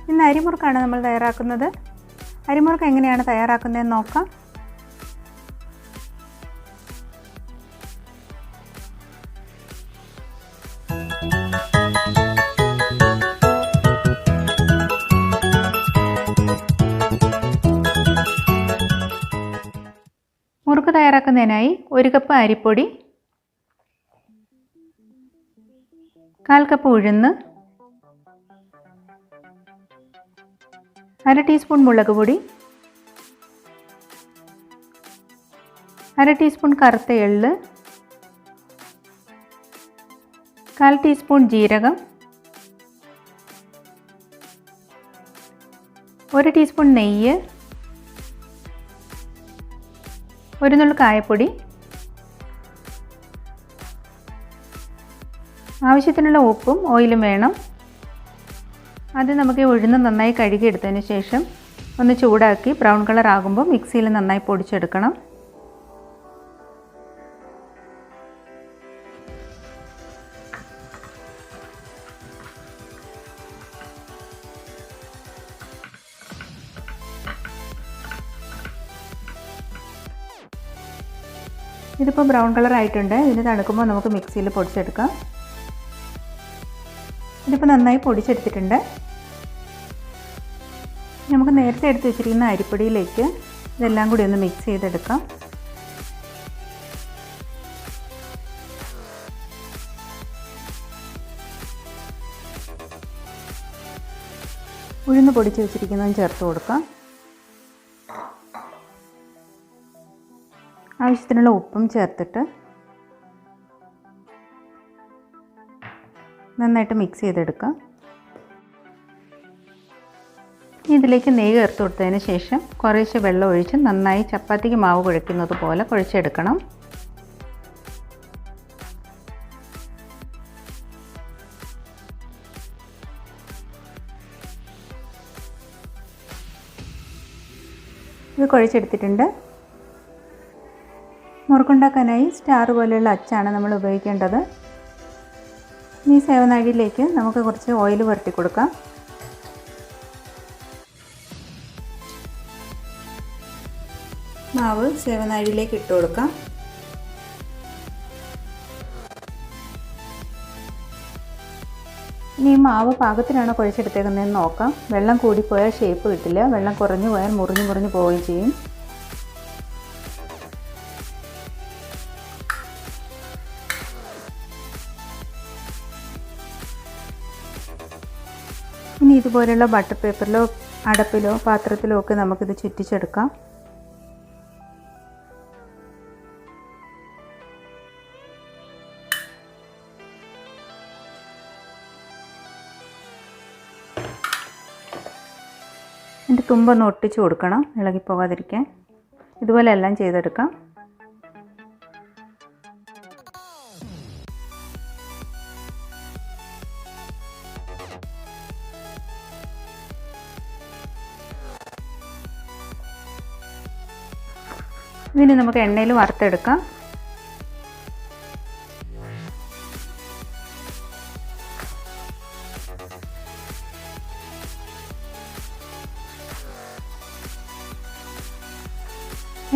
ഇന്ന് അരിമുറുക്കാണ് നമ്മൾ തയ്യാറാക്കുന്നത്. അരിമുറുക്ക് എങ്ങനെയാണ് തയ്യാറാക്കുന്നതെന്ന് നോക്കാം. മുറുക്ക് തയ്യാറാക്കുന്നതിനായി 1 കപ്പ് അരിപ്പൊടി, 1/4 കപ്പ് ഉഴുന്ന്, 1/2 ടീസ്പൂൺ മുളക് പൊടി, 1/2 ടീസ്പൂൺ കറുത്ത എള്ള്, 1/4 ടീസ്പൂൺ ജീരകം, 1 ടീസ്പൂൺ നെയ്യ്, 1 നുള്ളു കായപ്പൊടി, ആവശ്യത്തിനുള്ള ഉപ്പും ഓയിലും വേണം. ആദ്യം നമുക്ക് ഉഴുന്ന് നന്നായി കഴുകിയെടുത്തതിന് ശേഷം ഒന്ന് ചൂടാക്കി ബ്രൗൺ കളർ ആകുമ്പോൾ മിക്സിയിൽ നന്നായി പൊടിച്ചെടുക്കണം. ഇതിപ്പോൾ ബ്രൗൺ കളർ ആയിട്ടുണ്ട്. ഇതിന് തണുക്കുമ്പോൾ നമുക്ക് മിക്സിയിൽ പൊടിച്ചെടുക്കാം. ഇതിപ്പോൾ നന്നായി പൊടിച്ചെടുത്തിട്ടുണ്ട്. നമുക്ക് നേരത്തെ എടുത്ത് വെച്ചിരിക്കുന്ന അരിപ്പൊടിയിലേക്ക് ഇതെല്ലാം കൂടി ഒന്ന് മിക്സ് ചെയ്തെടുക്കാം. ഉഴുന്ന് പൊടിച്ച് വെച്ചിരിക്കുന്നതും ചേർത്ത് കൊടുക്കാം. ആവശ്യത്തിനുള്ള ഉപ്പും ചേർത്തിട്ട് നന്നായിട്ട് മിക്സ് ചെയ്തെടുക്കാം. ഇതിലേക്ക് നെയ്യ് ചേർത്ത് കൊടുത്തതിന് ശേഷം കുറേശ്ശെ വെള്ളം ഒഴിച്ച് നന്നായി ചപ്പാത്തിക്ക് മാവ് കുഴയ്ക്കുന്നത് പോലെ കുഴച്ചെടുക്കണം. ഇത് കുഴച്ചെടുത്തിട്ടുണ്ട്. മുറുക്കുണ്ടാക്കാനായി സ്റ്റാർ പോലെയുള്ള അച്ചാണ് നമ്മൾ ഉപയോഗിക്കേണ്ടത്. ഈ സേവനാഴിയിലേക്ക് നമുക്ക് കുറച്ച് ഓയിൽ പുരട്ടി കൊടുക്കാം. മാവ് സേവനാഴിയിലേക്ക് ഇട്ട് കൊടുക്കാം. ഇനി ഈ മാവ് പാകത്തിനാണോ കുഴച്ചെടുത്തേക്കുന്നതെന്ന് നോക്കാം. വെള്ളം കൂടിപ്പോയാൽ ഷേപ്പ് കിട്ടില്ല, വെള്ളം കുറഞ്ഞു പോയാൽ മുറിഞ്ഞു പോവുകയും ചെയ്യും. ഇനി ഇതുപോലെയുള്ള ബട്ടർ പേപ്പറിലോ അടപ്പിലോ പാത്രത്തിലോ ഒക്കെ നമുക്കിത് ചുറ്റിച്ചെടുക്കാം. ഇതിൻ്റെ തുമ്പൊന്ന് ഒട്ടിച്ച് കൊടുക്കണം, ഇളകിപ്പോകാതിരിക്കാൻ. ഇതുപോലെ എല്ലാം ചെയ്തെടുക്കാം. ഇതിന് നമുക്ക് എണ്ണയിൽ വറുത്തെടുക്കാം.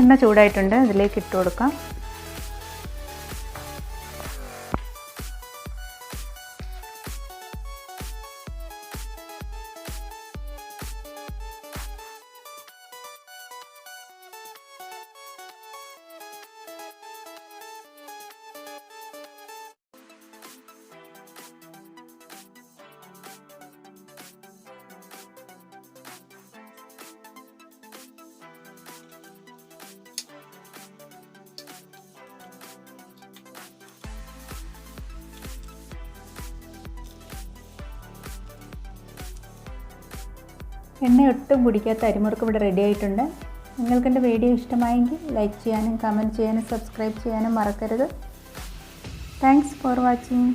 എണ്ണ ചൂടായിട്ടുണ്ട്, ഇതിലേക്ക് ഇട്ട് കൊടുക്കാം. എണ്ണ ഒട്ടും കുടിക്കാത്ത അരിമുറുക്ക് ഇവിടെ റെഡി ആയിട്ടുണ്ട്. നിങ്ങൾക്ക് എൻ്റെ വീഡിയോ ഇഷ്ടമായെങ്കിൽ ലൈക്ക് ചെയ്യാനും കമൻറ്റ് ചെയ്യാനും സബ്സ്ക്രൈബ് ചെയ്യാനും മറക്കരുത്. Thanks for watching.